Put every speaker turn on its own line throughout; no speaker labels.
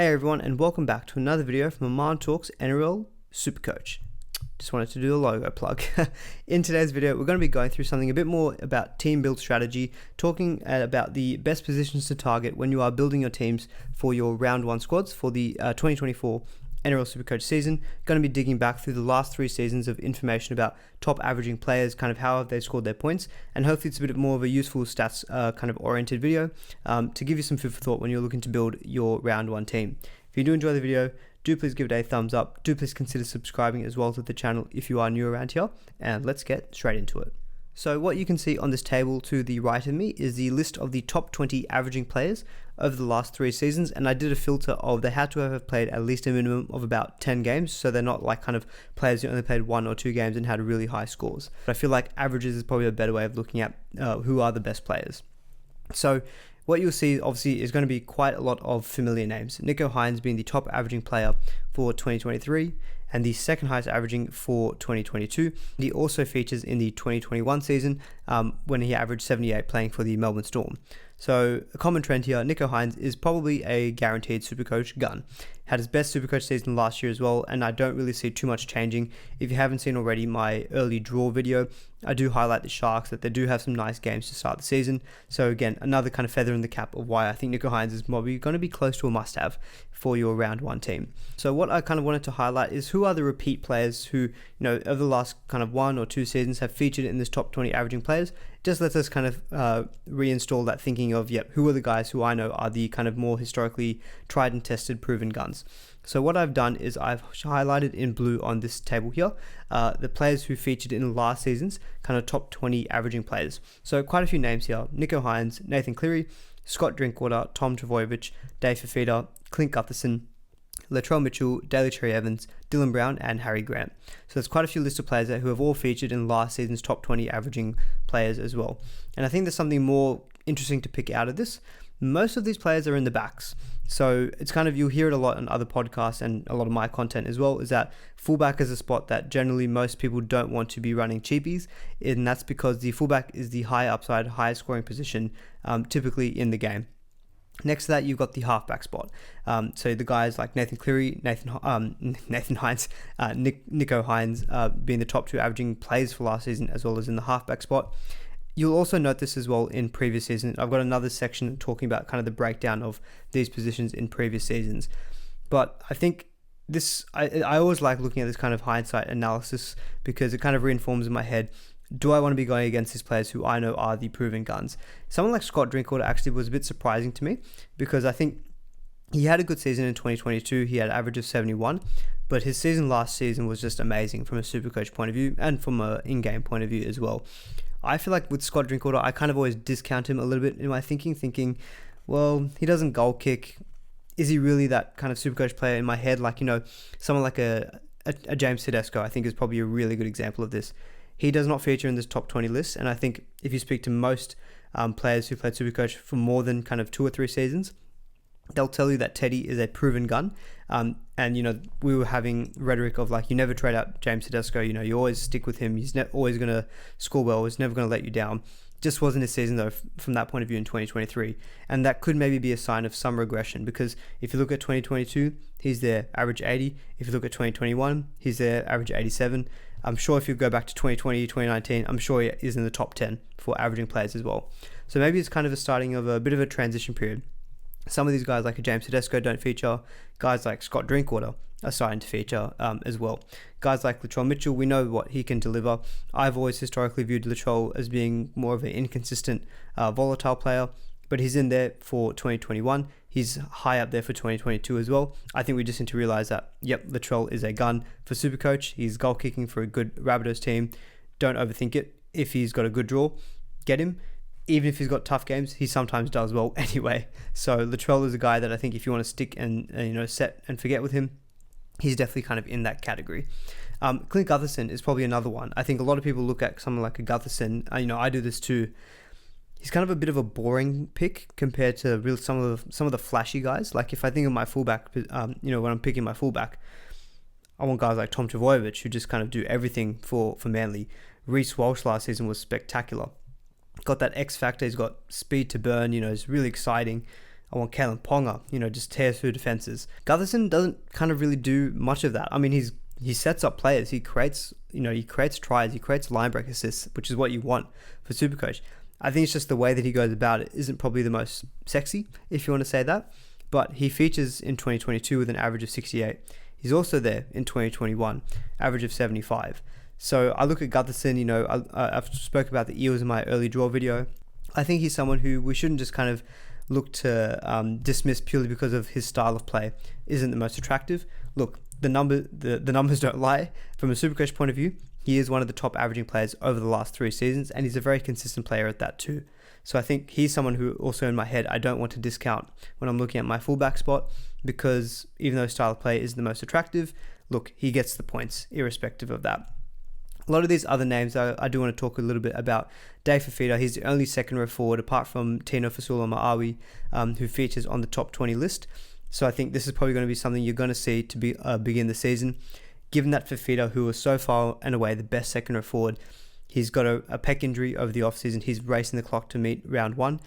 Hey everyone, and welcome back to another video from Aman Talks NRL Supercoach. Just wanted to do a logo plug. In today's video, we're going to be going through something a bit more about team build strategy, talking about the best positions to target when you are building your teams for your round one squads for the 2024 NRL Supercoach season. Going to be digging back through the last 3 seasons of information about top averaging players, kind of how have they scored their points, and hopefully it's a bit more of a useful stats kind of oriented video to give you some food for thought when you're looking to build your round one team. If you do enjoy the video, do please give it a thumbs up. Do please consider subscribing as well to the channel if you are new around here, and let's get straight into it. So what you can see on this table to the right of me is the list of the top 20 averaging players over the last 3 seasons, and I did a filter of they had to have played at least a minimum of about 10 games, so they're not like kind of players who only played 1 or 2 games and had really high scores. But I feel like averages is probably a better way of looking at who are the best players. So what you'll see obviously is going to be quite a lot of familiar names. Nicho Hynes being the top averaging player for 2023 and the second highest averaging for 2022. He also features in the 2021 season when he averaged 78 playing for the Melbourne Storm. So a common trend here, Nicho Hynes is probably a guaranteed Supercoach gun. Had his best Supercoach season last year as well, and I don't really see too much changing. If you haven't seen already my early draw video, I do highlight the Sharks that they do have some nice games to start the season. So again, another kind of feather in the cap of why I think Nicho Hynes is probably going to be close to a must-have for your round one team. So what I kind of wanted to highlight is who are the repeat players who, you know, over the last kind of 1 or 2 seasons have featured in this top 20 averaging players. Just lets us kind of reinstall that thinking of, who are the guys who I know are the kind of more historically tried and tested proven guns. So what I've done is I've highlighted in blue on this table here the players who featured in last season's kind of top 20 averaging players. So quite a few names here: Nicho Hynes, Nathan Cleary, Scott Drinkwater, Tom Trbojevic, Dave Fifita, Clint Gutherson, Latrell Mitchell, Daly Cherry Evans, Dylan Brown, and Harry Grant. So there's quite a few list of players there who have all featured in last season's top 20 averaging players as well. And I think there's something more interesting to pick out of this. Most of these players are in the backs. So it's kind of, you'll hear it a lot on other podcasts and a lot of my content as well, is that fullback is a spot that generally most people don't want to be running cheapies. And that's because the fullback is the high upside, high scoring position typically in the game. Next to that, you've got the halfback spot. So the guys like Nathan Cleary, Nathan Hynes, Nicho Hynes being the top 2 averaging players for last season, as well as in the halfback spot. You'll also note this as well in previous seasons. I've got another section talking about kind of the breakdown of these positions in previous seasons. But I think this, I always like looking at this kind of hindsight analysis because it kind of reinforms in my head, do I want to be going against these players who I know are the proven guns? Someone like Scott Drinkwater actually was a bit surprising to me because I think he had a good season in 2022. He had an average of 71, but his season last season was just amazing from a Supercoach point of view and from an in-game point of view as well. I feel like with Scott Drinkwater, I kind of always discount him a little bit in my thinking, well, he doesn't goal kick. Is he really that kind of Supercoach player in my head? Like, you know, someone like a James Tedesco, I think is probably a really good example of this. He does not feature in this top 20 list, and I think if you speak to most players who played Supercoach for more than kind of 2 or 3 seasons, they'll tell you that Teddy is a proven gun. And, you know, we were having rhetoric of like, you never trade out James Tedesco, you know, you always stick with him. He's always going to score well. He's never going to let you down. Just wasn't his season though, from that point of view in 2023. And that could maybe be a sign of some regression because if you look at 2022, he's there, average 80. If you look at 2021, he's there, average 87. I'm sure if you go back to 2020, 2019, I'm sure he is in the top 10 for averaging players as well. So maybe it's kind of a starting of a bit of a transition period. Some of these guys like a James Tedesco don't feature. Guys like Scott Drinkwater are starting to feature as well. Guys like Latrell Mitchell, we know what he can deliver. I've always historically viewed Latrell as being more of an inconsistent, volatile player, but he's in there for 2021. He's high up there for 2022 as well. I think we just need to realize that, Latrell is a gun for Supercoach. He's goal kicking for a good Rabbitohs team. Don't overthink it. If he's got a good draw, get him. Even if he's got tough games, he sometimes does well anyway. So Latrell is a guy that I think if you want to stick and set and forget with him, he's definitely kind of in that category. Clint Gutherson is probably another one. I think a lot of people look at someone like a Gutherson. I do this too. He's kind of a bit of a boring pick compared to some of the flashy guys. Like if I think of my fullback, when I'm picking my fullback, I want guys like Tom Trbojevic who just kind of do everything for Manly. Reece Walsh last season was spectacular. Got that X factor. He's got speed to burn. It's really exciting. I want Kalen Ponga, just tear through defenses. Gutherson doesn't kind of really do much of that. I mean, he sets up players, he creates tries, he creates line break assists, which is what you want for Supercoach. I think it's just the way that he goes about it isn't probably the most sexy, if you want to say that. But he features in 2022 with an average of 68. He's also there in 2021, average of 75. So I look at Gutherson, I've spoke about the Eels in my early draw video. I think he's someone who we shouldn't just kind of look to dismiss purely because of his style of play isn't the most attractive. Look, the numbers don't lie. From a Supercoach point of view, he is one of the top averaging players over the last 3 seasons, and he's a very consistent player at that too. So I think he's someone who also in my head I don't want to discount when I'm looking at my fullback spot, because even though style of play is the most attractive, look, he gets the points irrespective of that. A lot of these other names I do want to talk a little bit about. Dave Fifita, he's the only second row forward apart from Tino Fasula-Ma'awi who features on the top 20 list. So I think this is probably going to be something you're going to see to begin the season. Given that Fifita, who was so far and away the best second row forward, he's got a pec injury over the offseason. He's racing the clock to meet round 1.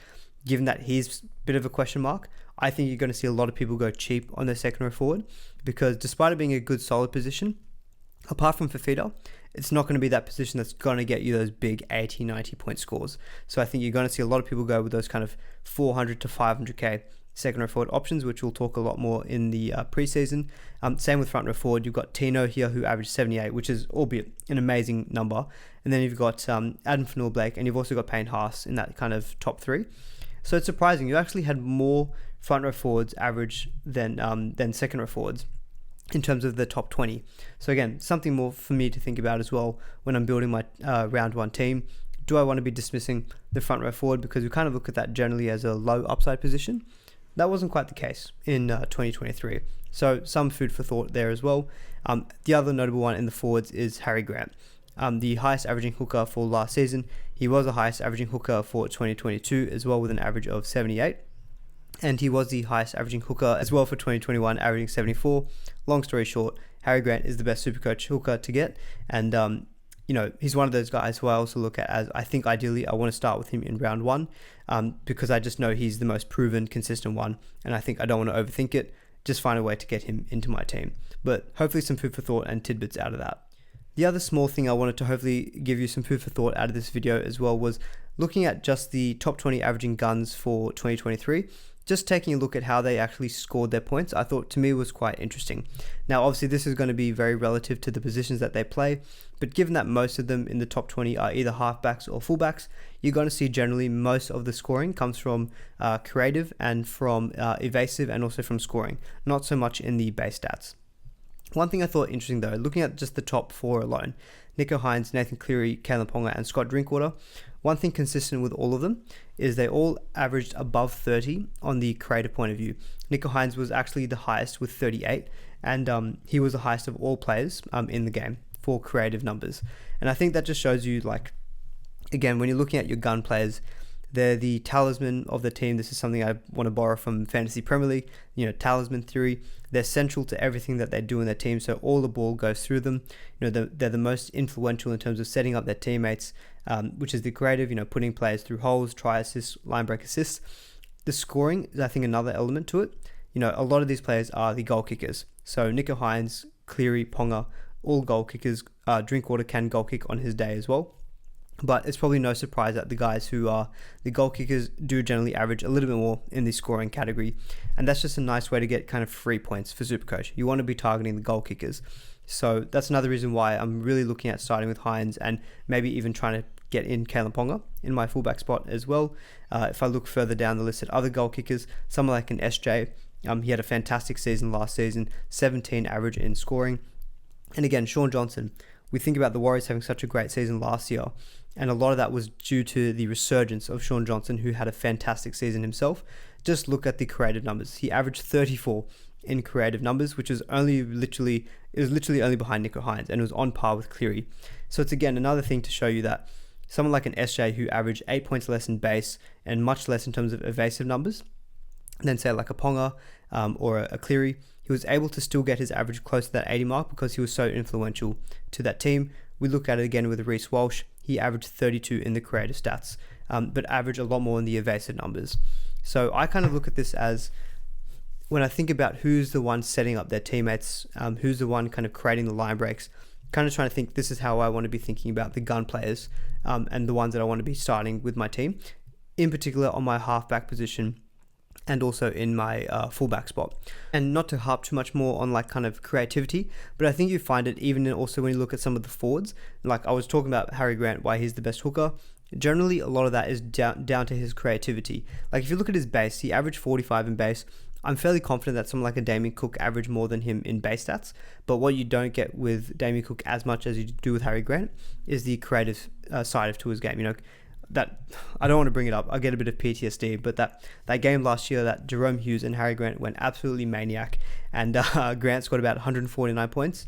Given that he's a bit of a question mark, I think you're going to see a lot of people go cheap on their second row forward, because despite it being a good solid position, apart from Fifita, it's not going to be that position that's going to get you those big 80, 90 point scores. So I think you're going to see a lot of people go with those kind of 400 to 500k second row forward options, which we'll talk a lot more in the preseason. Same with front row forward. You've got Tino here who averaged 78, which is albeit an amazing number. And then you've got Adam Fanua-Blake, and you've also got Payne Haas in that kind of top 3. So it's surprising. You actually had more front row forwards average than second row forwards in terms of the top 20. So again, something more for me to think about as well when I'm building my round 1 team. Do I want to be dismissing the front row forward because we kind of look at that generally as a low upside position? That wasn't quite the case in 2023. So some food for thought there as well. The other notable one in the forwards is Harry Grant, the highest averaging hooker for last season. He was the highest averaging hooker for 2022 as well, with an average of 78. And he was the highest averaging hooker as well for 2021, averaging 74. Long story short, Harry Grant is the best Supercoach hooker to get. And, he's one of those guys who I also look at as, I think ideally I want to start with him in round 1 because I just know he's the most proven, consistent one. And I think I don't want to overthink it. Just find a way to get him into my team. But hopefully some food for thought and tidbits out of that. The other small thing I wanted to hopefully give you some food for thought out of this video as well was looking at just the top 20 averaging guns for 2023. Just taking a look at how they actually scored their points, I thought to me was quite interesting. Now, obviously, this is going to be very relative to the positions that they play, but given that most of them in the top 20 are either halfbacks or fullbacks, you're going to see generally most of the scoring comes from creative and from evasive, and also from scoring, not so much in the base stats. One thing I thought interesting though, looking at just the top 4 alone, Nicho Hynes, Nathan Cleary, Kalen Ponga, and Scott Drinkwater, one thing consistent with all of them is they all averaged above 30 on the creative point of view. Nicho Hynes was actually the highest with 38, and he was the highest of all players in the game for creative numbers. And I think that just shows you, like, again, when you're looking at your gun players, they're the talisman of the team. This is something I want to borrow from Fantasy Premier League, talisman theory. They're central to everything that they do in their team, so all the ball goes through them. They're the most influential in terms of setting up their teammates, which is the creative, putting players through holes, try assists, line break assists. The scoring is, I think, another element to it. A lot of these players are the goal kickers. So Nicho Hynes, Cleary, Ponga, all goal kickers. Drinkwater can goal kick on his day as well. But it's probably no surprise that the guys who are the goal kickers do generally average a little bit more in the scoring category. And that's just a nice way to get kind of free points for Supercoach. You want to be targeting the goal kickers. So that's another reason why I'm really looking at starting with Hynes and maybe even trying to get in Kalen Ponga in my fullback spot as well. If I look further down the list at other goal kickers, someone like an SJ, he had a fantastic season last season, 17 average in scoring. And again, Shaun Johnson, we think about the Warriors having such a great season last year, and a lot of that was due to the resurgence of Shaun Johnson, who had a fantastic season himself. Just look at the creative numbers. He averaged 34 in creative numbers, which was literally only behind Nicho Hynes, and it was on par with Cleary. So it's again another thing to show you that someone like an SJ who averaged 8 points less in base and much less in terms of evasive numbers than say like a Ponga or a Cleary, he was able to still get his average close to that 80 mark because he was so influential to that team. We look at it again with Reece Walsh. He averaged 32 in the creative stats. but average a lot more in the evasive numbers. So I kind of look at this as, when I think about who's the one setting up their teammates, who's the one kind of creating the line breaks, kind of trying to think, this is how I want to be thinking about the gun players, and the ones that I want to be starting with my team, in particular on my halfback position and also in my fullback spot. And not to harp too much more on like kind of creativity, but I think you find it even also when you look at some of the forwards. Like I was talking about Harry Grant, why he's the best hooker. Generally, a lot of that is down to his creativity. Like if you look at his base, he averaged 45 in base. I'm fairly confident that someone like a Damien Cook averaged more than him in base stats. But what you don't get with Damien Cook as much as you do with Harry Grant is the creative side to his game. You know, that I don't want to bring it up. I get a bit of PTSD, but that game last year that Jerome Hughes and Harry Grant went absolutely maniac, and Grant scored about 149 points.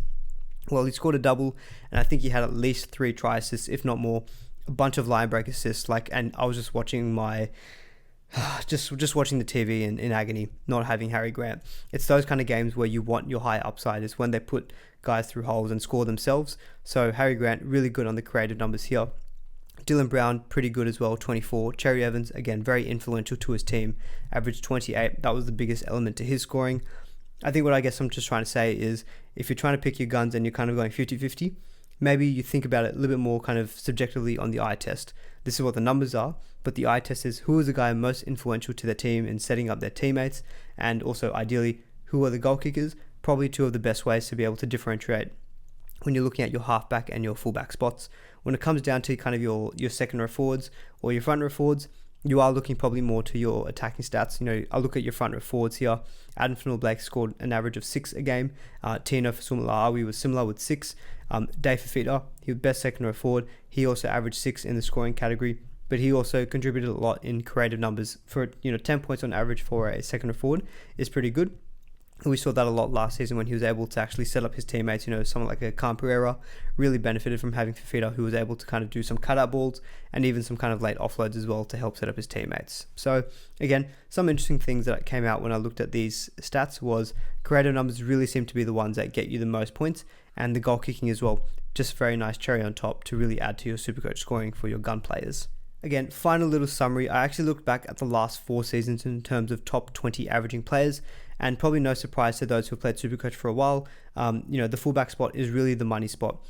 Well, he scored a double, and I think he had at least 3 try assists, if not more, a bunch of line break assists. And I was just watching my just watching the TV in agony, not having Harry Grant. It's those kind of games where you want your high upside, is when they put guys through holes and score themselves. So Harry Grant really good on the creative numbers here. Dylan Brown, pretty good as well, 24. Cherry Evans, again, very influential to his team, averaged 28. That was the biggest element to his scoring. I think what I guess I'm just trying to say is, if you're trying to pick your guns and you're kind of going 50-50, maybe you think about it a little bit more kind of subjectively on the eye test. This is what the numbers are, but the eye test is who is the guy most influential to their team in setting up their teammates, and also ideally, who are the goal kickers? Probably two of the best ways to be able to differentiate when you're looking at your halfback and your fullback spots. When it comes down to kind of your second row forwards or your front row forwards, you are looking probably more to your attacking stats. You know, I look at your front row forwards here. Adam Fanua-Blake scored an average of 6 a game. Tino Fa'asuamaleaui was similar with 6. Dave Fifita, he was best second row forward. He also averaged 6 in the scoring category, but he also contributed a lot in creative numbers. For 10 points on average for a second row forward is pretty good. We saw that a lot last season when he was able to actually set up his teammates. Someone like a Khan Pereira really benefited from having Fifita, who was able to kind of do some cutout balls and even some kind of late offloads as well to help set up his teammates. So again, some interesting things that came out when I looked at these stats was creative numbers really seem to be the ones that get you the most points, and the goal kicking as well. Just very nice cherry on top to really add to your Supercoach scoring for your gun players. Again, final little summary. I actually looked back at the last 4 seasons in terms of top 20 averaging players, and probably no surprise to those who have played Supercoach for a while. The fullback spot is really the money spot.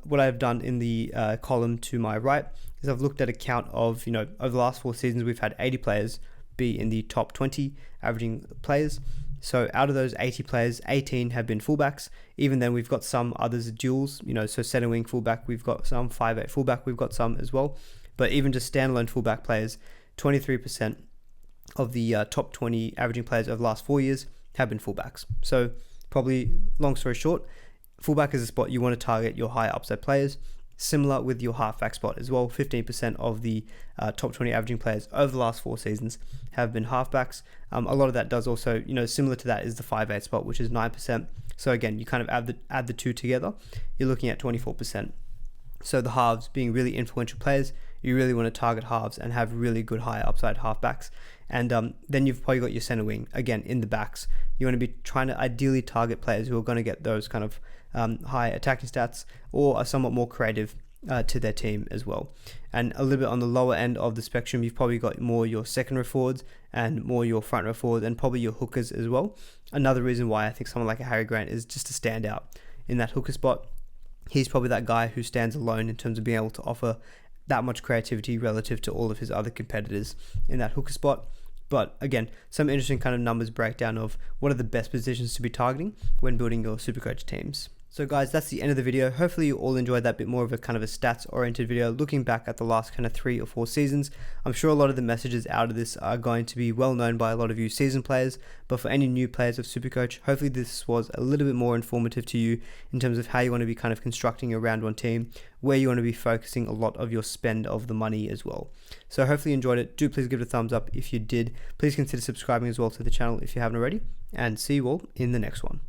What I've done in the column to my right is I've looked at a count of, over the last 4 seasons, we've had 80 players be in the top 20 averaging players. So out of those 80 players, 18 have been fullbacks. Even then, we've got some others duals, so center wing fullback, we've got some, 5'8" fullback, we've got some as well. But even just standalone fullback players, 23% of the top 20 averaging players over the last 4 years have been fullbacks. So probably, long story short, fullback is a spot you want to target your high upside players. Similar with your halfback spot as well. 15% of the top 20 averaging players over the last 4 seasons have been halfbacks. A lot of that does also, similar to that is the 5'8" spot, which is 9%. So again, you kind of add the two together, you're looking at 24%. So the halves being really influential players, you really want to target halves and have really good high upside halfbacks. And then you've probably got your center wing, again, in the backs. You want to be trying to ideally target players who are going to get those kind of high attacking stats or are somewhat more creative to their team as well. And a little bit on the lower end of the spectrum, you've probably got more your second row forwards and more your front row forwards and probably your hookers as well. Another reason why I think someone like a Harry Grant is just a standout in that hooker spot. He's probably that guy who stands alone in terms of being able to offer that much creativity relative to all of his other competitors in that hooker spot. But again, some interesting kind of numbers breakdown of what are the best positions to be targeting when building your Supercoach teams. So guys, that's the end of the video. Hopefully you all enjoyed that bit more of a kind of a stats oriented video, looking back at the last kind of 3 or 4 seasons. I'm sure a lot of the messages out of this are going to be well known by a lot of you seasoned players, but for any new players of Supercoach, hopefully this was a little bit more informative to you in terms of how you want to be kind of constructing your round 1 team, where you want to be focusing a lot of your spend of the money as well. So hopefully you enjoyed it. Do please give it a thumbs up if you did. Please consider subscribing as well to the channel if you haven't already, and see you all in the next one.